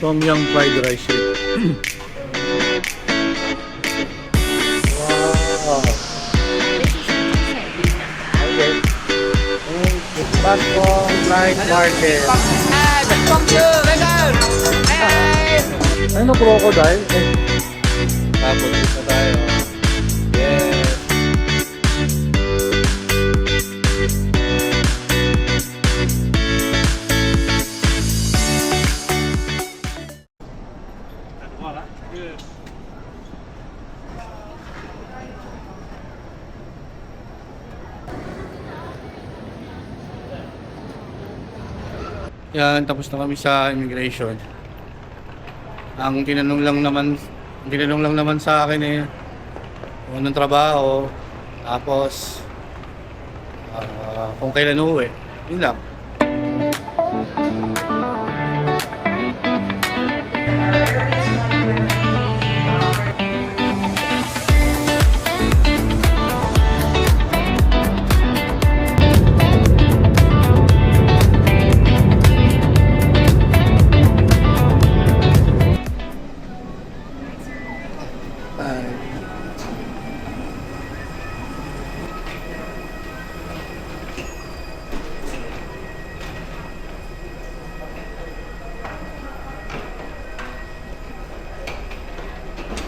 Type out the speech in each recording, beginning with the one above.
Tom Yum fried rice shrimp. Wow. Okay. Pascong Night Market. Ano crocodile? Tapos dito tayo. Yes. Yan, tapos na kami sa immigration. Ang tinanong lang naman sa akin eh, kung anong trabaho, tapos kung kailan uuwi. Yun lang.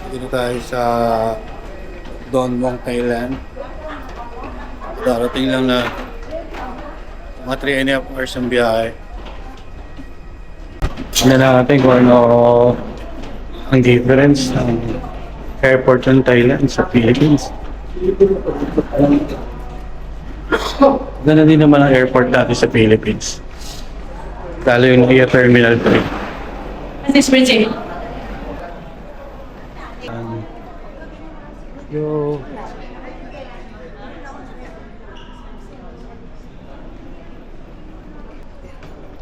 Dito tayo sa Don Muang, Thailand. Darating lang na mga 3.5 hours ang biyahe. Tignan natin kung ano ang difference ng airport ng Thailand sa Philippines. Ganda din naman ang airport natin sa Philippines. Lalo yung Air Terminal 3. This bridging. Yo.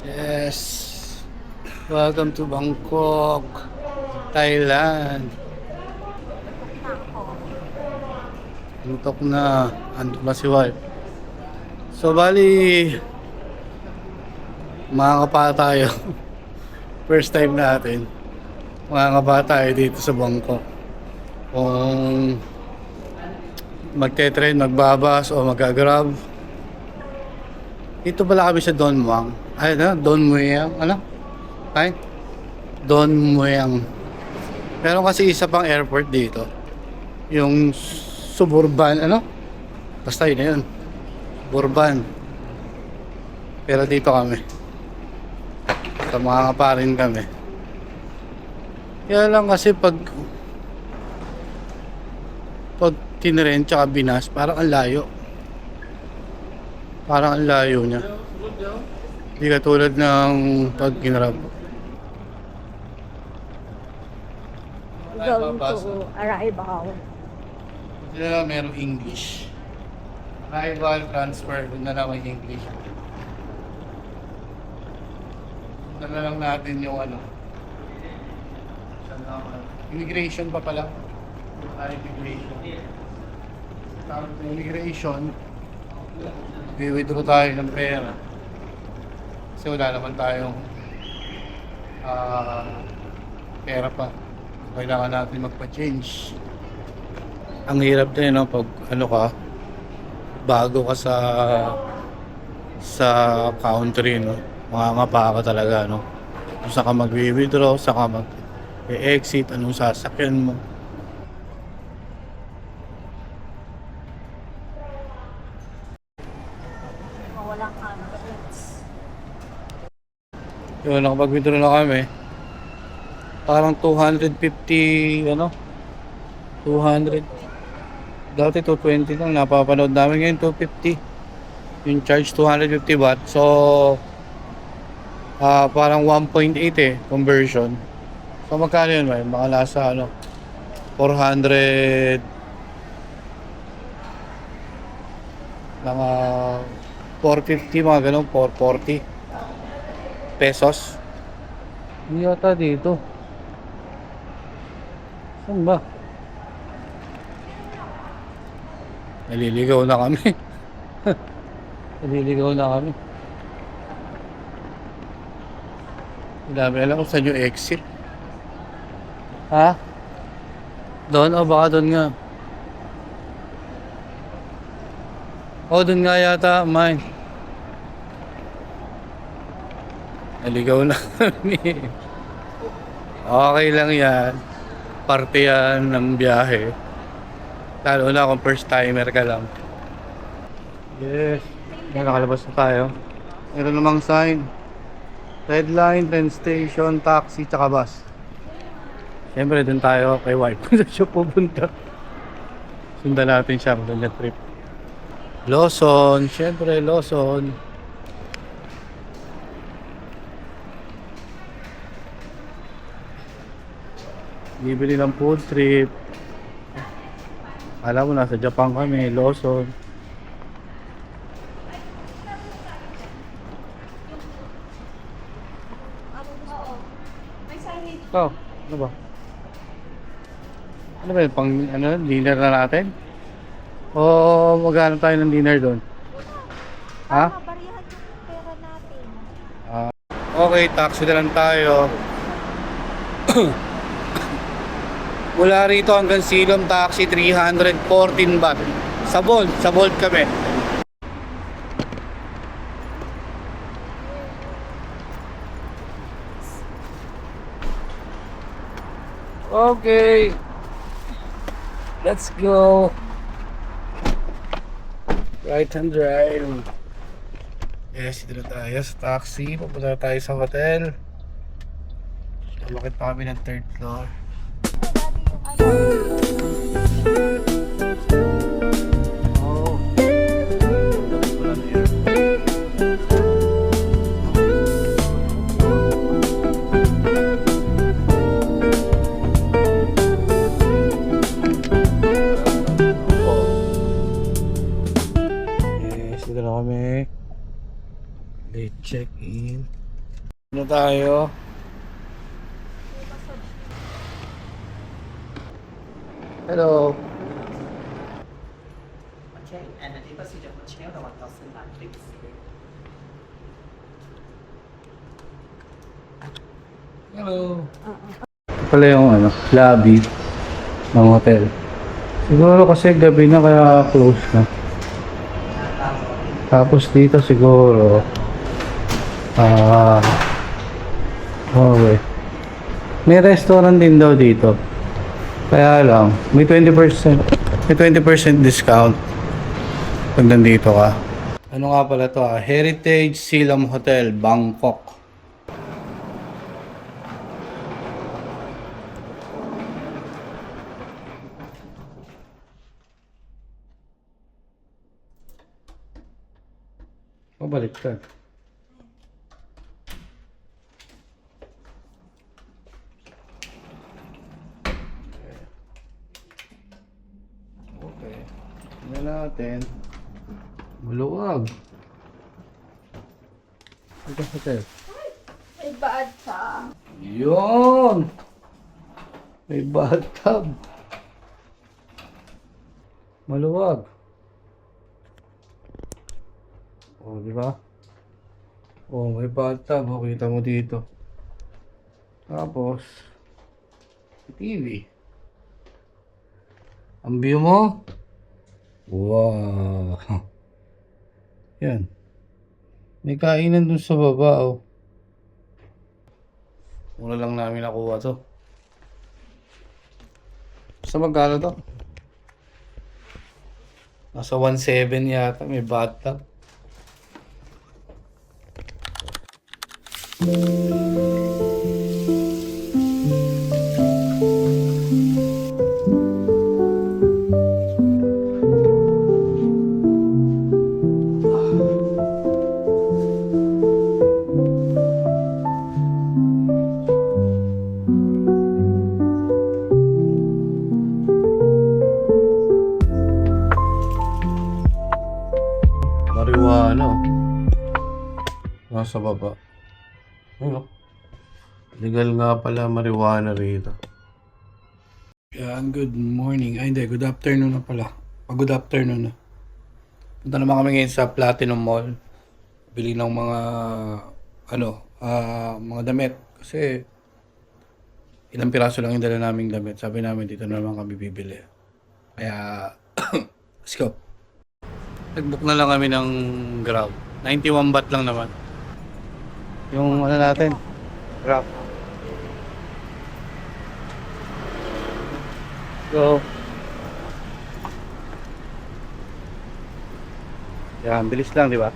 Yes. Welcome to Bangkok, Thailand. Antok na. Antok na si wife. So, bali, makakapa tayo. First time natin. Makakapa tayo dito sa Bangkok. Kung magte-train, magbabas o mag-grab. Dito pala kami sa Don Muang. Ay, Don Mueang. Ano? Ay? Don Mueang. Meron kasi isa pang airport dito. Yung suburban, ano? Basta yun na yun. Suburban. Pero dito kami. Sa mga kaparin kami. Kaya lang kasi pag tinren tsaka binas, parang ang layo. Parang ang layo niya. Hindi katulad ng pag kinrab. Going to arrival. Sila lang merong English. Arrival, transfer, doon na lang may English. Doon na lang natin yung ano. Immigration pa pala. Immigration. Tapos immigration, i-withdraw tayo ng pera. Kasi wala naman tayong pera pa. Kailangan natin magpa-change. Ang hirap din, no? Pag ano ka, bago ka sa country, no? Mangangapa ka talaga, no? Kung saan ka mag-withdraw, saan ka mag-exit, anong sasakyan mo. Yun, nakapag-withdraw na kami. Parang 250, ano? 200. Dati 220 lang, napapanood namin ngayon 250. Yung charge 250 baht. So, parang 1.8 eh, conversion. So, magkano yun, may? Mga nasa, ano, 400, mga 450, mga ganun, 440 pesos. Hindi yata dito. Saan ba? Naliligaw na kami. Naliligaw na kami. Dami alam kung saan yung exit. Ha? Doon? O baka doon nga. O doon nga yata, mine. Naligaw na kami. Okay lang yan. Parte yan ng biyahe. Lalo na kung first timer ka lang. Yes. Yan, nakalabas na tayo. Meron namang sign. Red line, train station, taxi, tsaka bus. Siyempre, dun tayo kay wife. Kung saan siya pupunta. Sundan natin siya kung niya trip. Lawson. Siyempre, Lawson. Bibili ng food trip. Alam mo, nasa Japan kami. Lawson. Oh, ano ba? Ano ba yun? Pang ano, dinner na natin? O maghanap tayo ng dinner doon? Ha? Bariyahan yung pera natin. Okay, taxi na lang tayo. Mula rito hanggang Silom taxi 314 baht. Sa Bolt kami. Okay. Let's go. Right hand drive. Yes, dito na tayo sa taxi. Papunta na tayo sa hotel. Lumakit pa kami ng third floor. Oh. Yes, dito na kami. Late check-in. Ano tayo? Hello. 呢個是用 channel 或者是難的事。 Hello. Ito pala yung ano, lobby ng hotel. Siguro kasi gabi na kaya close na. Tapos dito siguro okay. May restaurant din daw dito. Kaya lang, may 20% discount pag nandito ka. Ano nga pala to Heritage Silom Hotel, Bangkok. Pabalik ka. Okay. Tingnan natin. Maluwag. Ito hotel. May baad sa... Yun! May bathtub. Maluwag. Oh, di ba? Oh, may bathtub. Oh, kita mo dito. Tapos, TV. Ang view mo? Wow. Yan. May kainan dun sa baba, oh. Mura lang namin nakuha to. Sa magkano to? Nasa 1.7 yata. May bathtub. Marijuana, oh. Nasa baba. Ano? Legal nga pala marijuana rito. Yan, good morning. Ay, hindi. Good afternoon na pala. Good afternoon na. Punta naman kami ngayon sa Platinum Mall. Bili ng mga mga damit. Kasi ilang piraso lang yung dala naming damit. Sabi namin dito na naman kami bibili. Kaya, let's go. Nag-book na lang kami ng Grab. 91 baht lang naman. Yung ano natin, Grab. Go. Yan, bilis lang, di ba?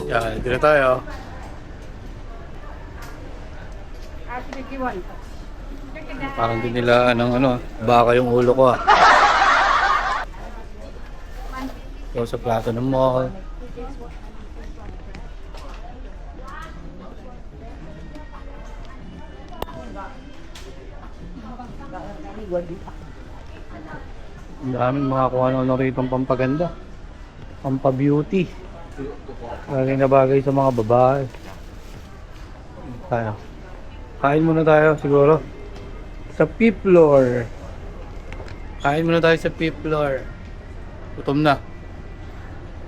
Yan, dito tayo. Parang din nila baka yung ulo ko ah. Ito sa plato ng mall. Ang daming mga kung ano rito pampaganda. Pampabeauty. Bagay na bagay sa mga babae. Tayo. Kain muna tayo siguro. Sa fifth floor. Kain muna tayo sa fifth floor. Gutom na.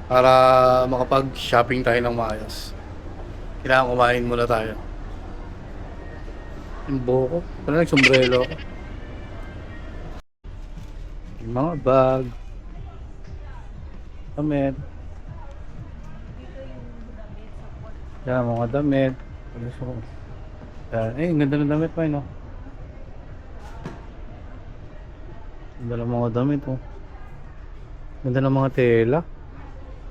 Para makapag-shopping tayo ng maayos. Kailangan kumain muna tayo. Yung buhok ko. Wala nagsombrelo ako. Yung mga bag. Damit. Yan, mga damit. Yan. Eh, ang ganda ng damit pa no? Ganda ng mga damit oh. Ganda ng mga tela.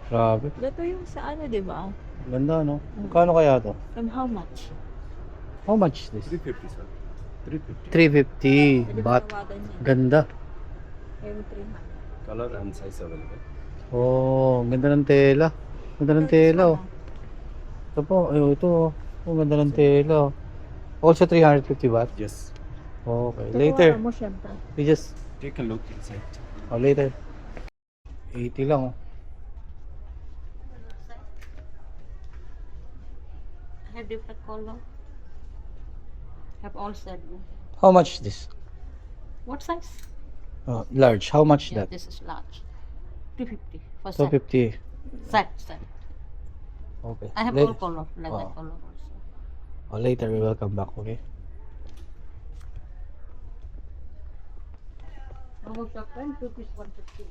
Grabe. Ito yung sa ano, di ba? Ganda no? Kano kaya to? And how much? How much is this? 350 sir. 350 baht. Ganda. Maybe 300. Color and size available. Oh, ganda ng tela. Ganda ng tela oh. Ito po, ito oh. Oh, ganda ng tela oh. Also 350 baht? Yes. Okay, later. Mo, syempre. We just, Take a look inside. oh later. 80 lang oh. Have different color. Have all set. How much is this? What size? Large. How much Yeah, that? this is large. 250 for set. 250. Set. Okay. I have all color, like that color also. Oh, later we will come back, okay? How about the pen? 2 piece 150.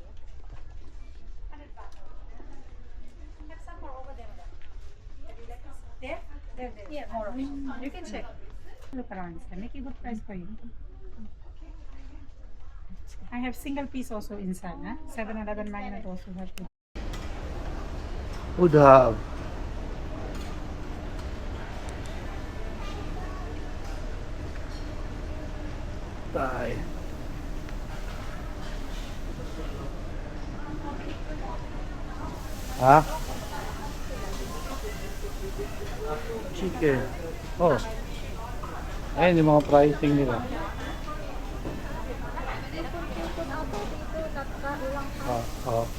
Yeah, more. You can check. Look around. Make a good price for you. I have single piece also inside. 7-Eleven magnet also have. Would have. Tayo. Ha? Chicken. Oh. Ayun yung mga pricing nila. Oh.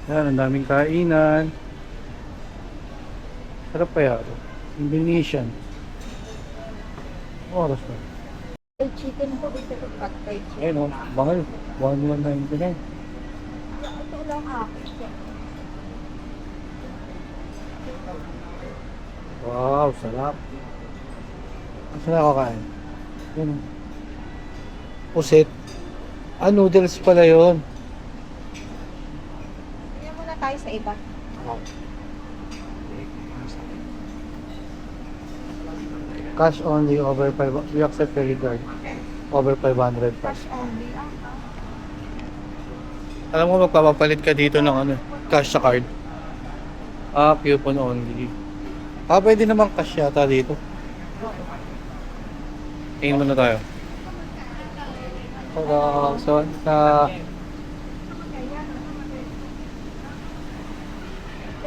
Yan, ang daming kainan. Sarap pa yan. Indonesian. Oras na. Fried chicken po dito ko cut fried chicken. Ayun o, mahal. 1199. Ito lang ako. Wow, sarap. Ang sarap kakain. Yan o. Pusit. Noodles pala yun. Tingnan muna tayo sa iba. Cash only over 500. We accept credit card. Over 500 pa. Cash only. Alam mo magpapapalit ka dito ng cash sa card. Coupon only. Pwede naman cash yata dito. Tingin muna tayo. Hello, so,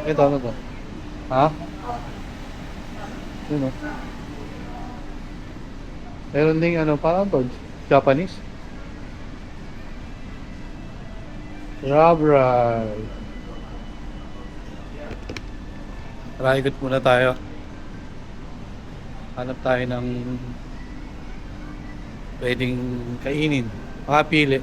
ito, ano to? Ha? Yun o. Meron ding ano, parang to, Japanese. Rabra. Tara, ikot muna tayo. Hanap tayo ng pwedeng kainin. Makapili.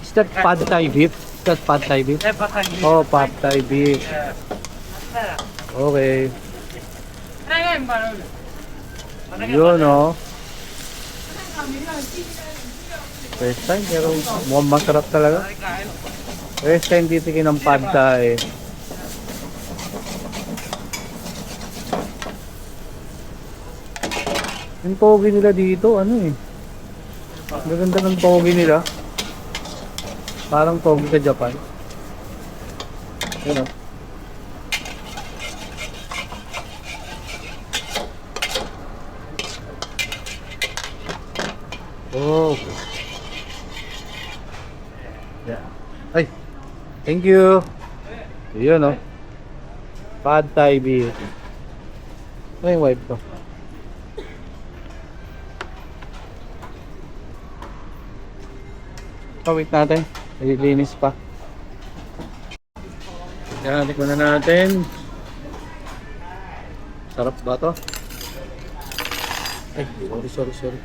Is that pad thai beef? Is that pad thai beef? Oh, pad thai beef. Okay. Yun o. First time, pero mukhang masarap talaga. First time titikin ng pad thai. Yung togi nila dito, ano eh. Maganda ng togi nila. Parang togi sa Japan. Yun o. Oh. Yeah. Ay. Thank you. Yun o. Pad thai beef. Ano yung wife ko? Wait natin. Nililinis pa. Yan, tikman na natin. Sarap ba to? Ay, sorry.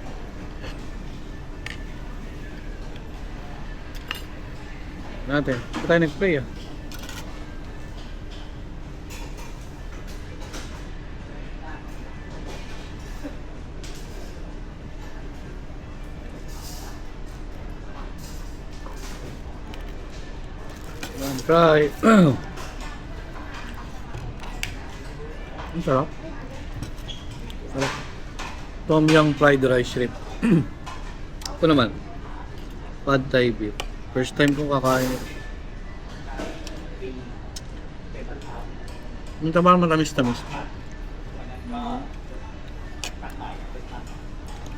Natin. Ito tayo nag-pray ah. Try. Ang sarap. Sarap. Tom Yum fried rice shrimp. Ito naman. Pad thai beef. First time kong kakain. Ang tamang matamis-tamis.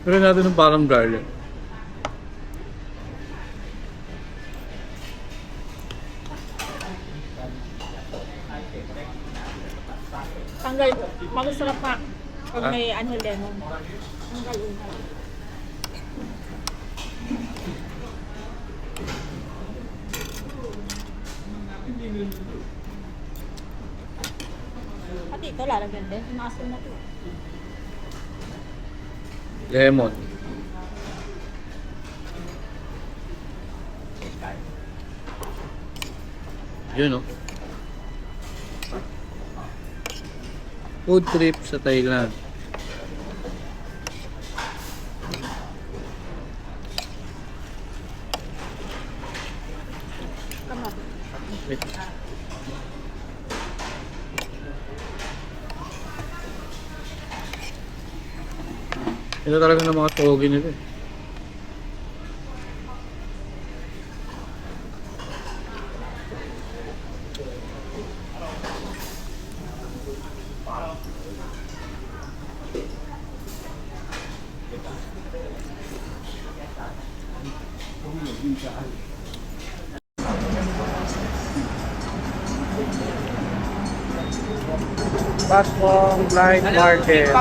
Pero natin ng parang garlic. Tanggal, masarap pa pag may ano lemon. Tanggal una. Pati ito lalagyan din. Inaasal na ito. Lemon. Yun o. Food trip sa Thailand. Wait. Ito talaga ng mga togi nila eh. Patpong Night Market.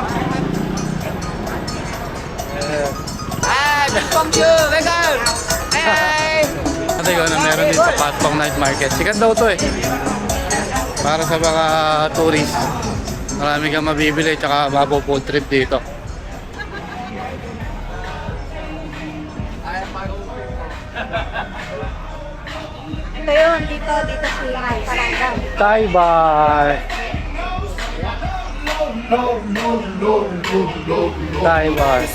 Ate ko na meron din sa Patpong Night Market. Sikat daw to eh. Para sa mga tourist. Marami kang mabibili tsaka mapo-food trip dito. Ito yun, dito sila. Parang Bye-bye! Bye-bye!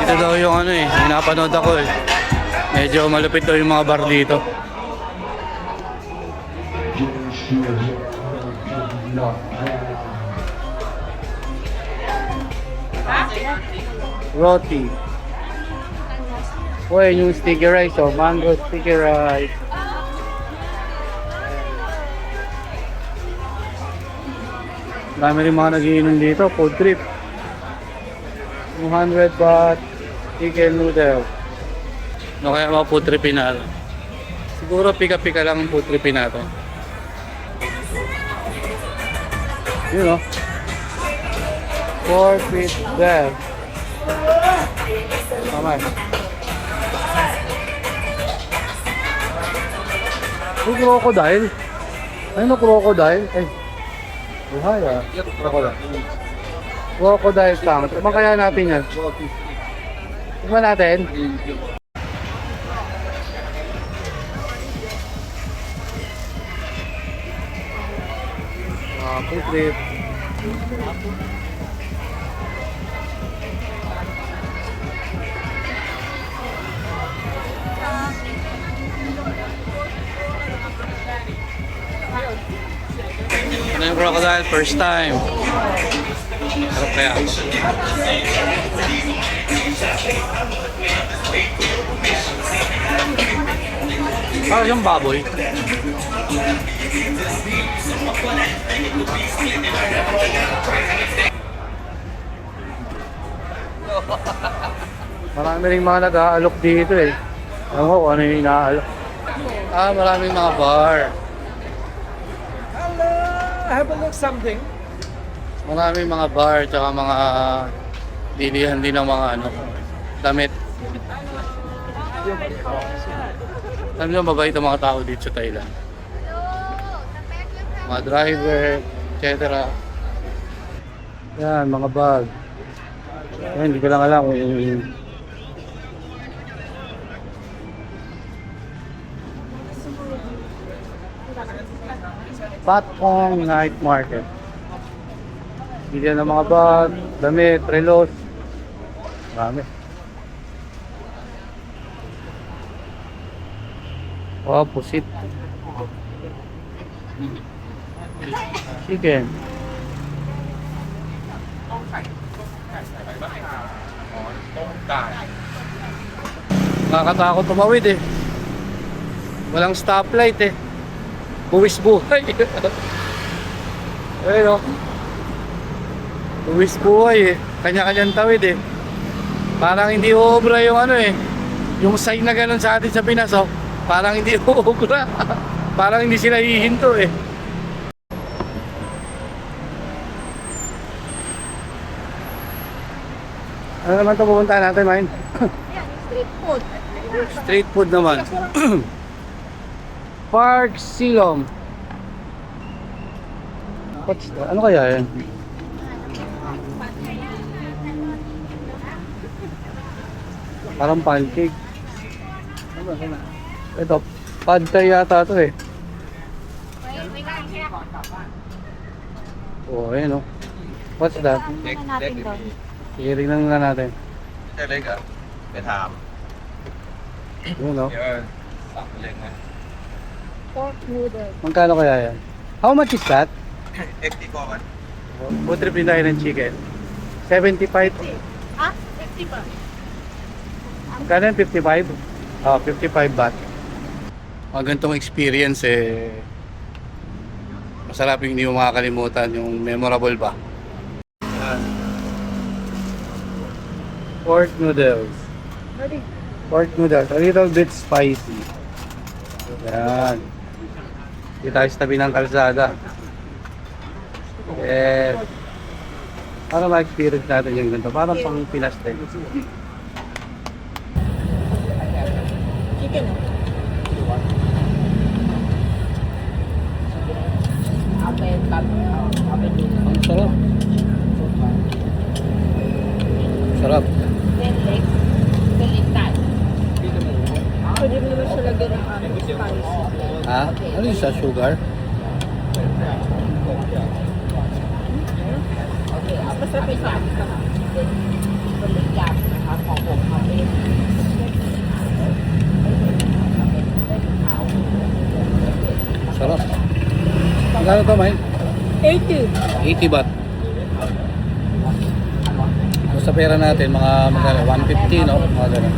Dito daw yung ano eh, pinapanood ako eh. Medyo malupit daw yung mga bar dito. Roti. Uy, yung sticky rice oh, mango sticky rice. Dami rin mga nagiinom dito, food trip. 200 baht, chicken noodle. No kaya mga food tripin natin? Siguro pika-pika lang ang food tripin natin. Yun o. 4 feet there. Tama. May crocodile. Ano crocodile? Ay. Buhay ah. Crocodile. Crocodile tank. Tikman kaya natin yan. Tikman natin. Food trip. Ano yung crocodile? First time. Harap kaya. Parang yung baboy. Marami rin mga nag-aalok dito eh. Alam ko kung ano yung inaalok. Maraming mga bar. Hello! Have a look something. Maraming mga bar tsaka mga dilihan din ng mga ano, damit. Alam nyo, mabait ang mga tao dito sa Thailand. Mga driver, etc. Yan, mga bag. Yan, hindi ko lang alam kung Patpong Night Market. Bigyan ng mga bag, damit, relos. Marami. Oh, pusit. Chicken. Nakakatakot tumawid eh. Walang stoplight eh. Buwis buhay. Ayun o. Buwis buhay eh. Kanya-kanyang tawid eh. Parang hindi uubra yung ano eh. Yung sign na ganun sa atin sa Pinas oh. Parang hindi uubra. Parang hindi sila hihinto eh. Ano naman ito pupuntahan natin, Main? street food. Street food naman. Park Silom. What's that? Ano kaya yan? Parang pancake. Ito, pad thai yata ito eh. Oh, ayan oh. What's that? Tingnan natin doon. Sige, tingnan nga natin. จะเล็กอ่ะไปถาม Yun oh. เดี๋ยวสั่งเล็กไหม Pork noodle. Magkano kaya yan? How much is that? เอ็กซ์ที่บอกกัน Food trip din tayo ng chicken. 75. Ah, 50 ba? Magkano yan? 55? Oh, 55 baht. mga ganitong experience masarap yung hindi mo makakalimutan, yung memorable ba. Yan. Pork noodles. Pork noodles, a little bit spicy. Yan. Dito tayo sa tabi ng kalsada. Yes. Para ma-experience natin yung ganito. Parang pang Pinas din. Chicken. Ang sarap. Sarap. Pwede mo naman siya lagyan ng spice. Ha? Ano yung sa sugar? Masarap yung sa Sarap. Magkano to, May? 80. 80 baht. So, sa pera natin, mga magkano? 150, no? Mga ganun.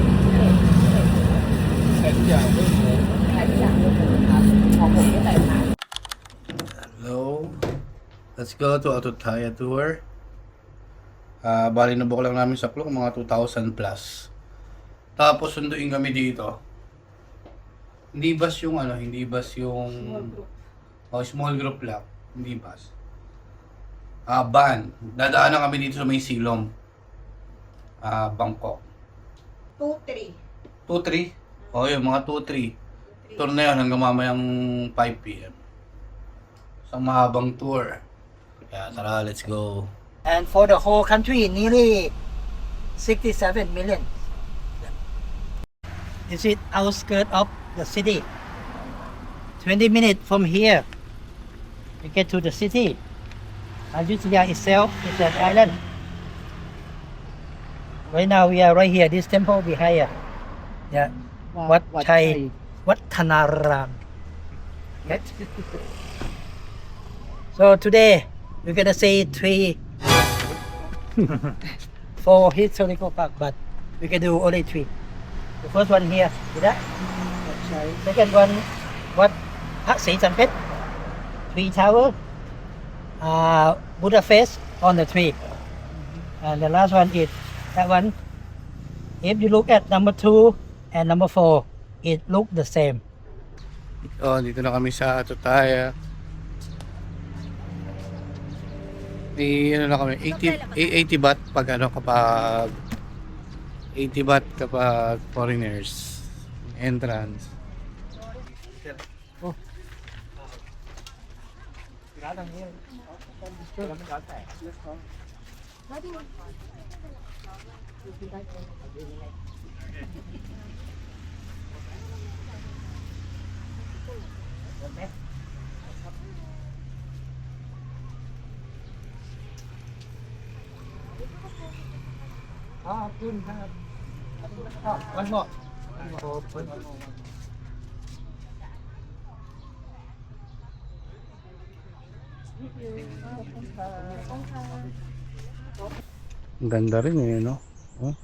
Hello. Let's go to Ayutthaya tour. Bali na lang namin sa Klong, mga 2,000 plus. Tapos sunduin kami dito. Hindi bus yung hindi bus yung small group lang, hindi bus. Van. Dadaanan kami dito sa may Silom. Bangkok. 2-3. 2-3? Oh, yun, mga 2-3. Tour na yun hanggang mamayang 5 p.m. Isang mahabang tour. Kaya tara, let's go. And for the whole country, nearly 67 million. This is outskirts of the city. 20 minutes from here, you get to the city. Ayutthaya itself is an island. Right now we are right here. This temple behind here. Yeah. Wat Chai, Wat Thanaram. Okay. So today we're gonna say 4 historical park, but we can do only 3. The first one here, see that? Second one, what? Park Sĩ Sampet, 3 tower, Buddha face on the tree. And the last one is that one. If you look at number 2 and number 4, it look the same. Oh, dito na kami sa Ayutthaya. Na kami 80 baht pag kapag 80 baht kapag foreigners entrance. Oh. One more. Ang ganda rin no? Oh.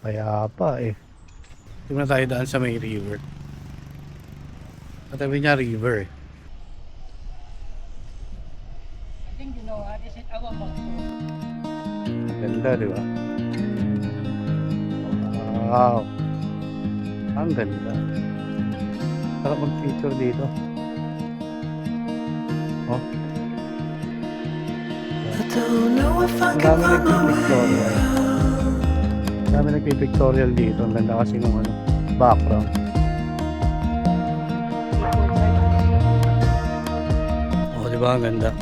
Kaya pa Hindi na tayo daan sa may river. Katabi niya river I think you know, this is our motto. Ganda, di ba? Wow. Ang ganda. Sarap mag-picture dito. Oh. Ang dami nagpipictorial. Ang dami nagpipictorial dito. Ang ganda kasi nung background. Oh, di ba? Ang ganda.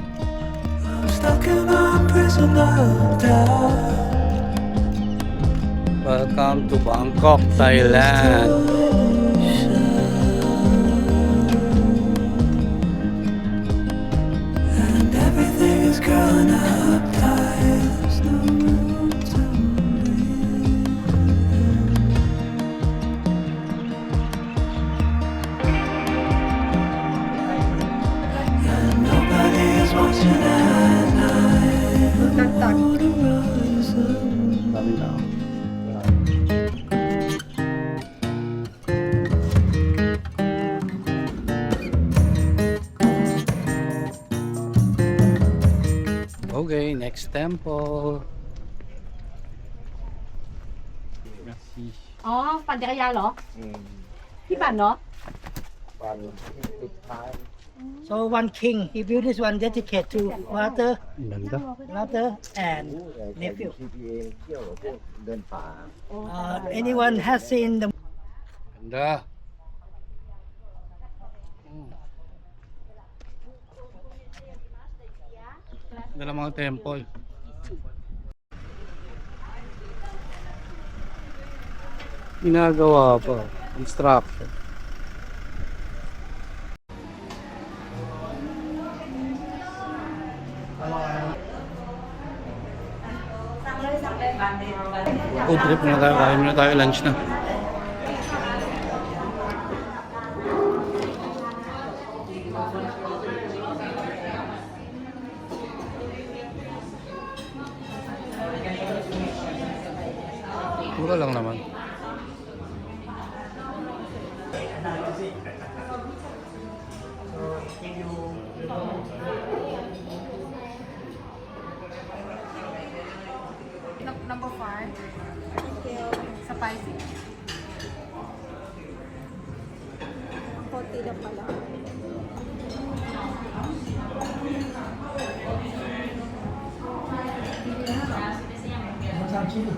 Welcome to Bangkok, Thailand. And everything is growing up tight. No room to breathe. And nobody is watching at night. Okay, next temple. Merci. อ๋อ ปั่นจักรยานเหรอ พี่ปั่นเหรอ So one king, he built this one dedicated to mother, Ang ganda. mother and nephew. Anyone has seen the Ganda. Ganda ng mga temple. Ginagawa pa. Construction. Food trip na tayo. Kain na tayo. Lunch na. Mura lang naman. Number 5. Thank you. Spicy. Ang konti lang pala. some chili.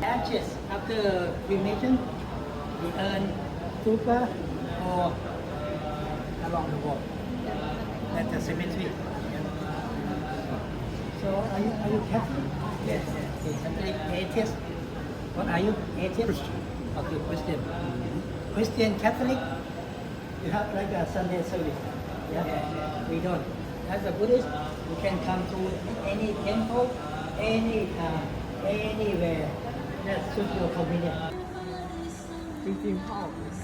Ashes after cremation, we earn sugar or along the wall. That's the cemetery. So are you Catholic? Yes. Okay, Catholic, atheist. What are you? Atheist? Christian. Okay, Christian. Christian, Catholic. You have like a Sunday service. Yeah. We don't. As a Buddhist, you can come to any temple, any time, anywhere. That suits your convenience. 15 pounds.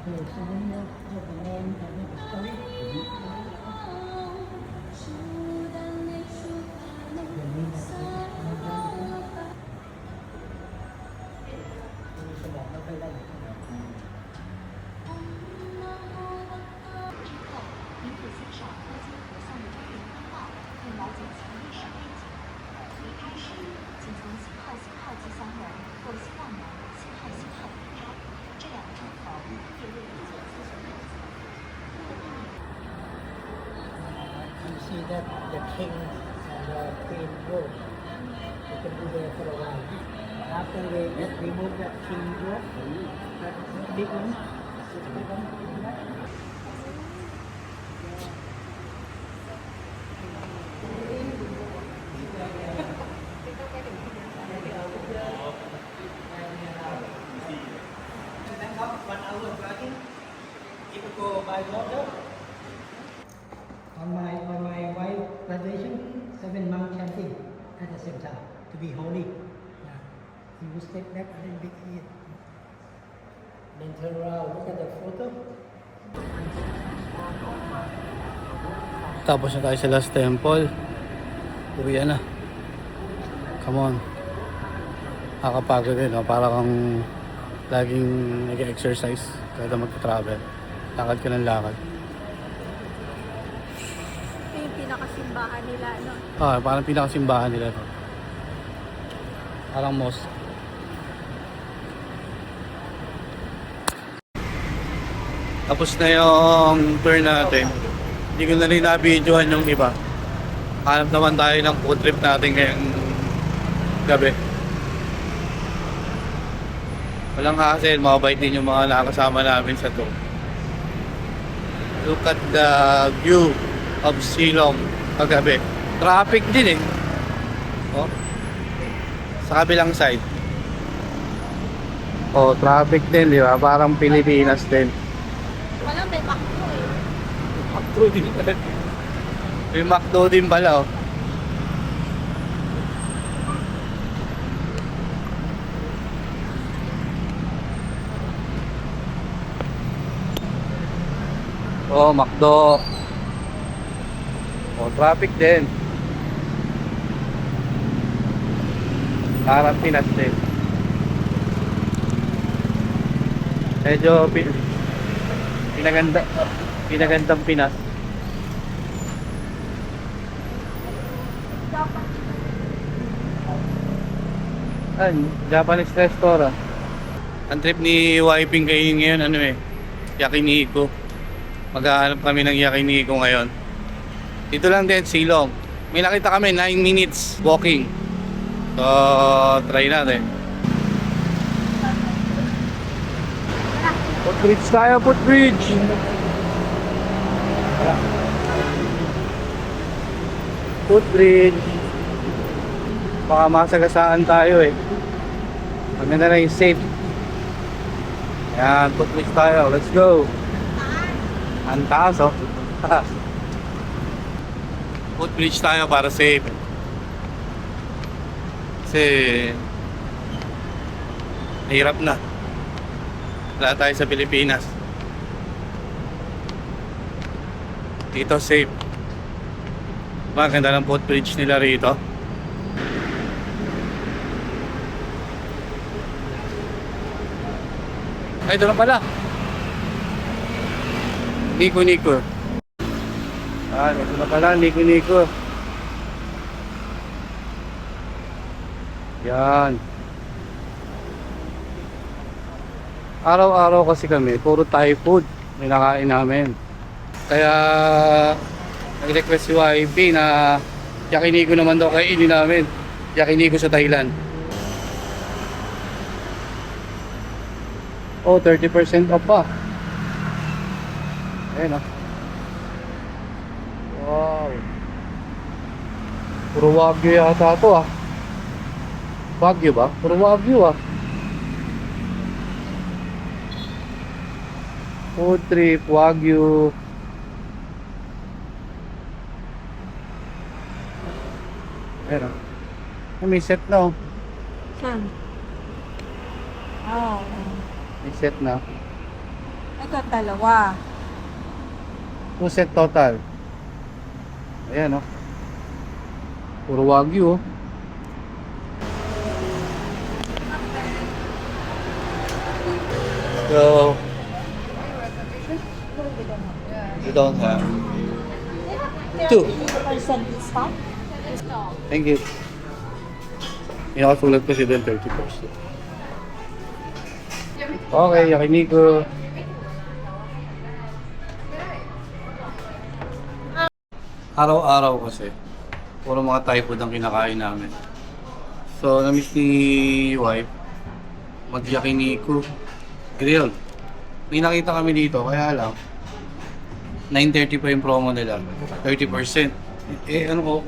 Okay, so when you have the name and the story, the name you see that the king and the queen robe. You can be there for a while. After they remove that king robe, that big one, this big one, Bangkok, 1 hour driving. If you go by water, on my wife graduation, 7 months chanting at the same time to be holy. Yeah. You step back a little bit here. Then turn around, look at the photo. Tapos na tayo sa last temple. Uwi na. Come on. Nakakapagod din, no? Para kang laging nag-exercise kada mag-travel. Lakad ka ng lakad. Ito yung pinakasimbahan nila, no? Parang pinakasimbahan nila to. Parang mosque. Tapos na yung tour natin. Hindi ko na rin na-videohan yung iba. Hanap naman tayo ng food trip natin ngayong gabi. Walang hassle, mababait din yung mga nakasama namin sa tour. Look at the view of Silong kagabi. Traffic din eh. Oh. Sa kabilang side. Oh, traffic din, di ba? Parang Pilipinas din. Walang may McDo eh. McDo din pala. May McDo din pala, oh. Oh, McDo. Oh, traffic din. Parang Pinas din. Medyo pinagandang Pinas. Japanese restaurant. Ang trip ni Wiping kayo ngayon, yakiniku. Maghahanap kami ng yakiniku ngayon. Dito lang din, Silong. May nakita kami, 9 minutes walking. So, try natin. Footbridge tayo, footbridge! Footbridge. Baka masagasaan tayo eh. Maganda na yung safe. Yan, footbridge tayo. Let's go. Ang taas oh. Footbridge tayo para safe. Kasi hirap na. Wala tayo sa Pilipinas. Dito safe. Maganda ng footbridge nila rito. Ay, ito na pala. Nico. Ito na pala, Nico. Yan. Araw-araw kasi kami, puro Thai food may nakain namin. Kaya nag-request si YP na yakiniku naman daw kainin namin. Yakiniku sa Thailand. Oh, 30% off pa. Ayan oh. Wow. Puro Wagyu yata ito ah. Wagyu ba? Puro Wagyu ah. Food trip, Wagyu. Ayan oh. May set na oh. Saan? Oh. May set na. Ito dalawa. 2 set total. Ayan oh. Puro Wagyu oh. So, you don't have 2. 50% discount? Thank you. Inakasulat kasi din 30%. Okay, yakiniku. Araw-araw kasi puro mga Thai food ang kinakain namin. So, na-miss ni wife mag-yakiniku grill. May nakita kami dito, kaya lang 9:30 pa yung promo nila. 30%. Ano ko,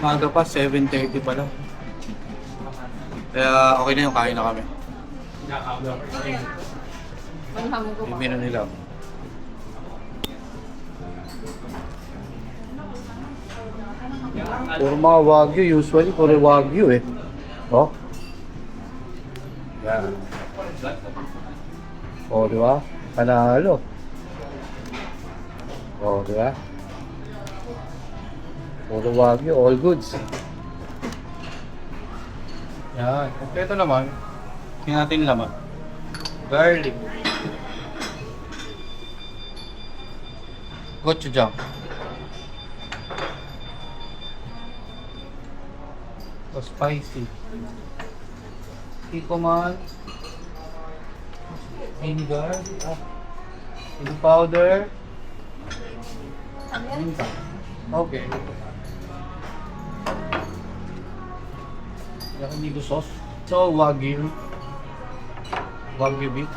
maaga pa, 7:30 pa lang. Kaya okay na yung kain na kami. Yung menu nila. Puro mga Wagyu, usually puro Wagyu eh. Oh. Yan. Oh, di ba? Panalo. Oh, di ba? Puro Wagyu, all goods. Yan. Ito naman, tingnan natin laman. Garlic. Gochujang. So spicy. Kikoman. Vinegar. Chili powder. Okay. Yakiniku sauce. So Wagyu. Wagyu beef.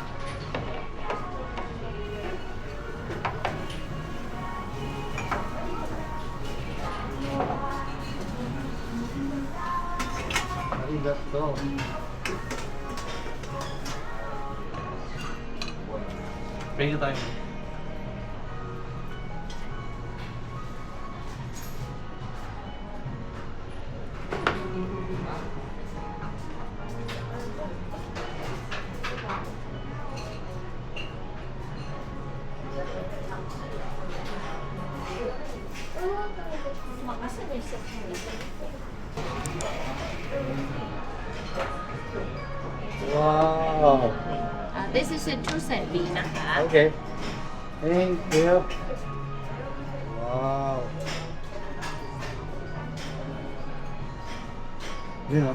Arigato. Pwede tayo. This is a 2 set B นะคะ Okay. Thank you. Wow. Yun o.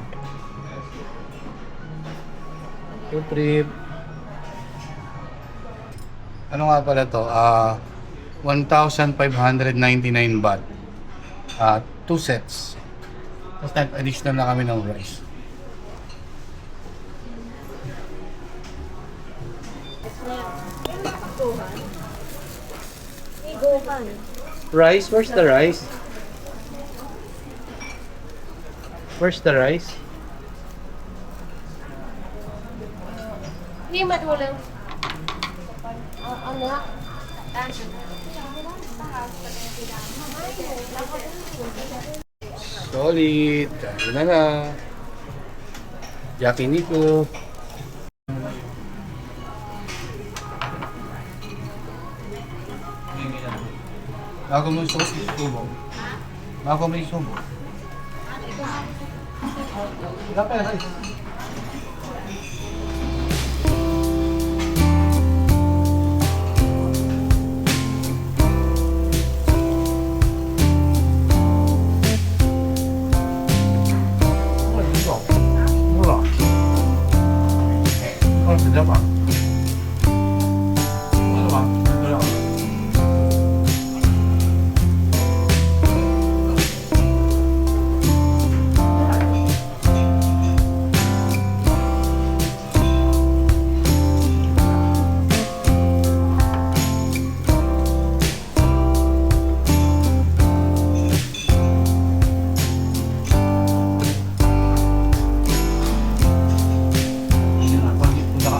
Two trip. Ano nga pala to? 1,599 baht. 2 sets. Tapos additional na kami ng rice. Rice? Where's the rice? Where's the rice? นี่มาดูเร็วเอาเนื้อด้านฉัน Solid. Kaya na na. Yakiniku. Bago mo yung subo. Bago mo yung subo. Wala pa yung rice. Wala. Wala. Wala pa. Wala pa. Wala pa.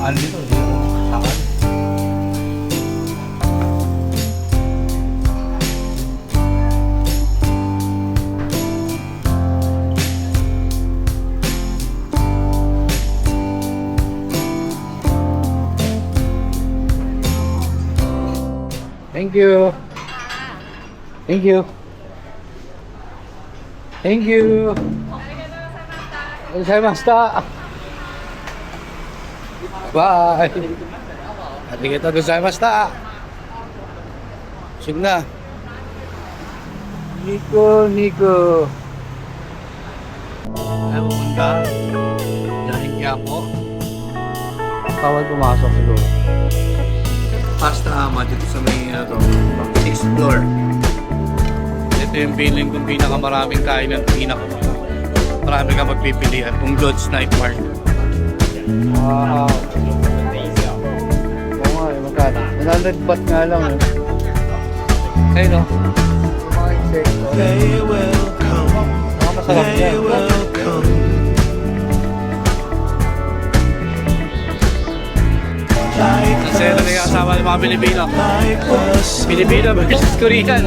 Ano dito? Sakal. Thank you. Thank you. Thank you. Gozaimashita. Bye. Arigatou gozaimashita. Sige na. Nico. Ay, pupunta. Dahil po. Bawal pumasok siguro. Pasta Ama dito sa may 6th floor. Ito yung feeling kung pinakamaraming kainan, marami kang magpipilian kung God's Night Market. Wow. Oo nga, magkano? 100 baht nga lang eh. Ayun no? Mga insekto. They will come. Mga masarap They yan. will come. Like Kasi ito na yung kasama ng mga Pilipino. like the sun. Pilipino versus Korean.